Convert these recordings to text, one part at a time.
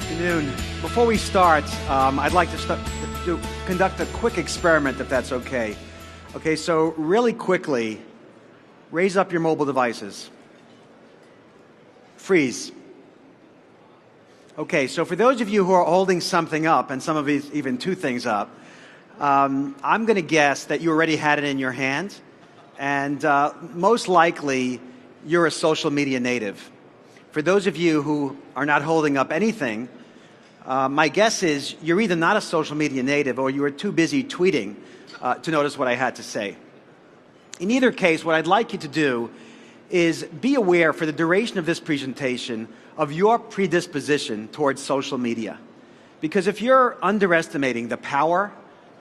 afternoon. Before we start, I'd like to conduct a quick experiment, if that's okay. Okay, so really quickly, raise up your mobile devices. Freeze. Okay, so for those of you who are holding something up, and some of you even two things up, I'm going to guess that you already had it in your hand, and most likely you're a social media native. For those of you who are not holding up anything, my guess is you're either not a social media native or you were too busy tweeting to notice what I had to say. In either case, what I'd like you to do is be aware for the duration of this presentation of your predisposition towards social media. Because if you're underestimating the power,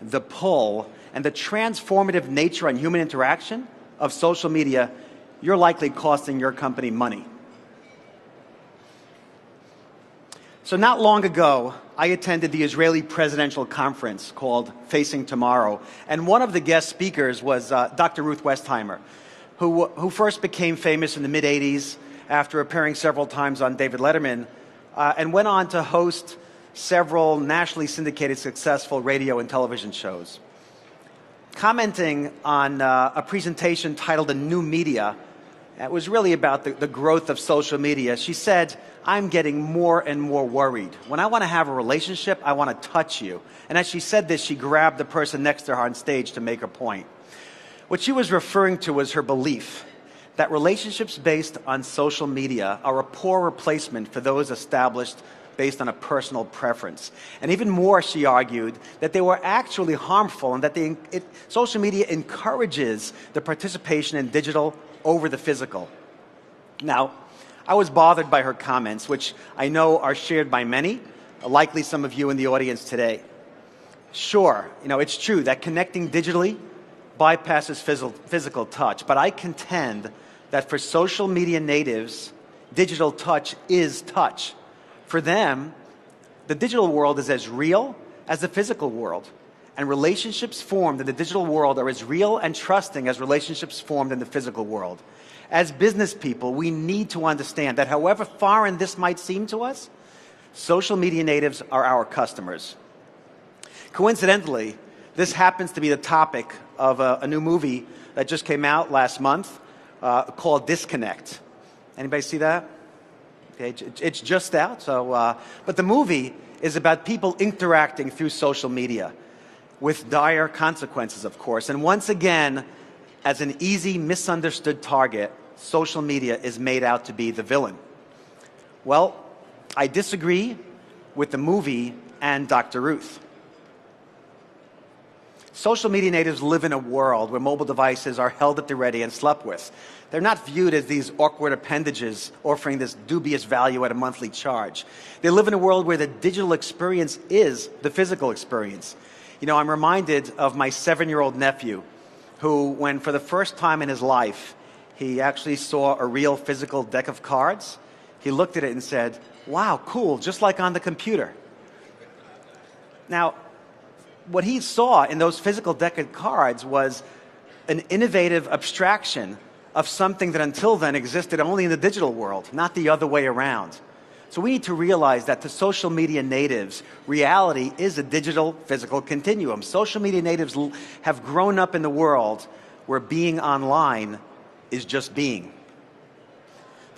the pull, and the transformative nature and human interaction of social media, you're likely costing your company money. So not long ago, I attended the Israeli presidential conference called Facing Tomorrow, and one of the guest speakers was Dr. Ruth Westheimer, who first became famous in the mid-'80s after appearing several times on David Letterman, and went on to host several nationally syndicated successful radio and television shows. Commenting on a presentation titled "The New Media," it was really about the growth of social media. She said, "I'm getting more and more worried. When I want to have a relationship, I want to touch you." And as she said this, she grabbed the person next to her on stage to make her point. What she was referring to was her belief that relationships based on social media are a poor replacement for those established based on a personal preference. And even more, she argued that they were actually harmful and that social media encourages the participation in digital over the physical. Now, I was bothered by her comments, which I know are shared by many, likely some of you in the audience today. Sure, it's true that connecting digitally bypasses physical touch, but I contend that for social media natives, digital touch is touch. For them, the digital world is as real as the physical world, and relationships formed in the digital world are as real and trusting as relationships formed in the physical world. As business people, we need to understand that however foreign this might seem to us, social media natives are our customers. Coincidentally, this happens to be the topic of a new movie that just came out last month called Disconnect. Anybody see that? Okay, it's just out. But the movie is about people interacting through social media with dire consequences, of course. And once again, as an easy, misunderstood target, social media is made out to be the villain. Well, I disagree with the movie and Dr. Ruth. Social media natives live in a world where mobile devices are held at the ready and slept with. They're not viewed as these awkward appendages offering this dubious value at a monthly charge. They live in a world where the digital experience is the physical experience. I'm reminded of my 7-year-old nephew, who, when for the first time in his life, he actually saw a real physical deck of cards, he looked at it and said, "Wow, cool, just like on the computer." Now, what he saw in those physical deck of cards was an innovative abstraction of something that until then existed only in the digital world, not the other way around. So we need to realize that to social media natives, reality is a digital-physical continuum. Social media natives have grown up in the world where being online is just being.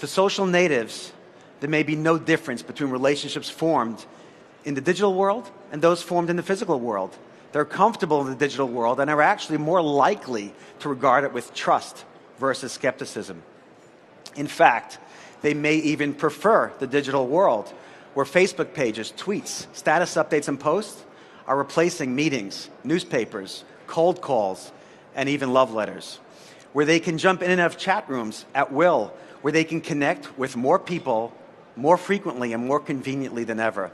To social natives, there may be no difference between relationships formed in the digital world and those formed in the physical world. They're comfortable in the digital world and are actually more likely to regard it with trust versus skepticism. In fact, they may even prefer the digital world, where Facebook pages, tweets, status updates, and posts are replacing meetings, newspapers, cold calls, and even love letters, where they can jump in and out of chat rooms at will, where they can connect with more people more frequently and more conveniently than ever.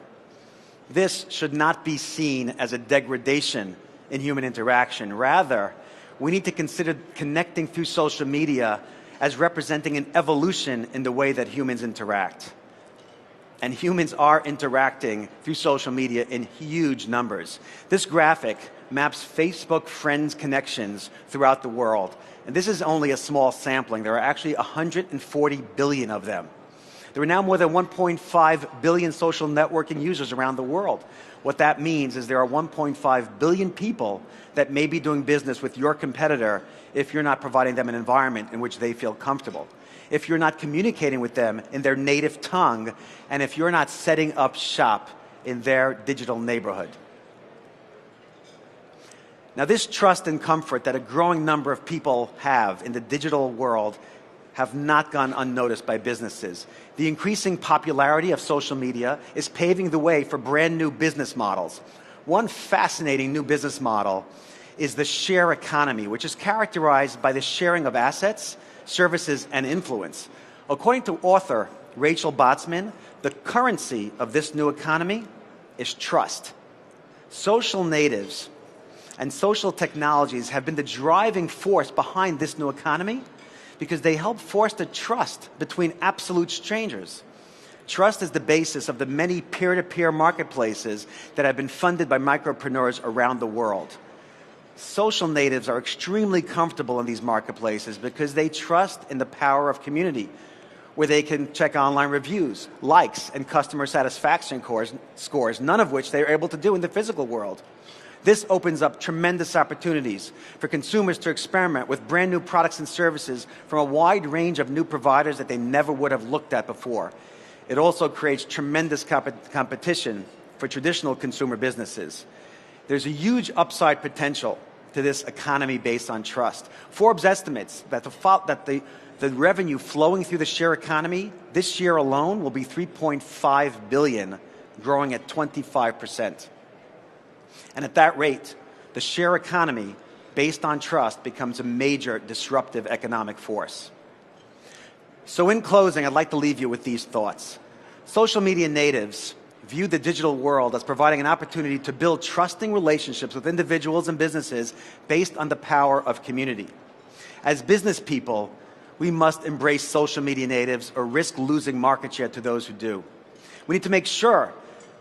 This should not be seen as a degradation in human interaction. Rather, we need to consider connecting through social media as representing an evolution in the way that humans interact. And humans are interacting through social media in huge numbers. This graphic maps Facebook friends connections throughout the world. And this is only a small sampling. There are actually 140 billion of them. There are now more than 1.5 billion social networking users around the world. What that means is there are 1.5 billion people that may be doing business with your competitor if you're not providing them an environment in which they feel comfortable, if you're not communicating with them in their native tongue, and if you're not setting up shop in their digital neighborhood. Now, this trust and comfort that a growing number of people have in the digital world have not gone unnoticed by businesses. The increasing popularity of social media is paving the way for brand new business models. One fascinating new business model is the share economy, which is characterized by the sharing of assets, services, and influence. According to author Rachel Botsman, the currency of this new economy is trust. Social natives and social technologies have been the driving force behind this new economy because they help foster trust between absolute strangers. Trust is the basis of the many peer-to-peer marketplaces that have been funded by micropreneurs around the world. Social natives are extremely comfortable in these marketplaces because they trust in the power of community, where they can check online reviews, likes, and customer satisfaction scores, none of which they are able to do in the physical world. This opens up tremendous opportunities for consumers to experiment with brand new products and services from a wide range of new providers that they never would have looked at before. It also creates tremendous competition for traditional consumer businesses. There's a huge upside potential to this economy based on trust. Forbes estimates that the revenue flowing through the share economy this year alone will be $3.5 billion, growing at 25%. And at that rate, the share economy based on trust becomes a major disruptive economic force. So in closing, I'd like to leave you with these thoughts. Social media natives view the digital world as providing an opportunity to build trusting relationships with individuals and businesses based on the power of community. As business people, we must embrace social media natives or risk losing market share to those who do. We need to make sure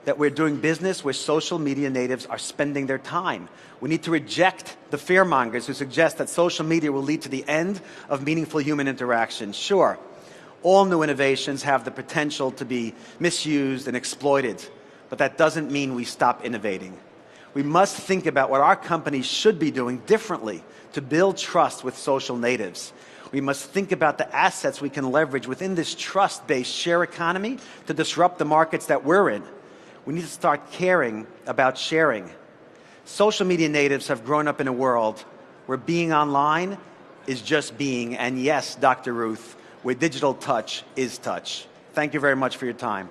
that we're doing business where social media natives are spending their time. We need to reject the fearmongers who suggest that social media will lead to the end of meaningful human interaction. Sure, all new innovations have the potential to be misused and exploited, but that doesn't mean we stop innovating. We must think about what our companies should be doing differently to build trust with social natives. We must think about the assets we can leverage within this trust-based share economy to disrupt the markets that we're in. We need to start caring about sharing. Social media natives have grown up in a world where being online is just being, and yes, Dr. Ruth, where digital touch is touch. Thank you very much for your time.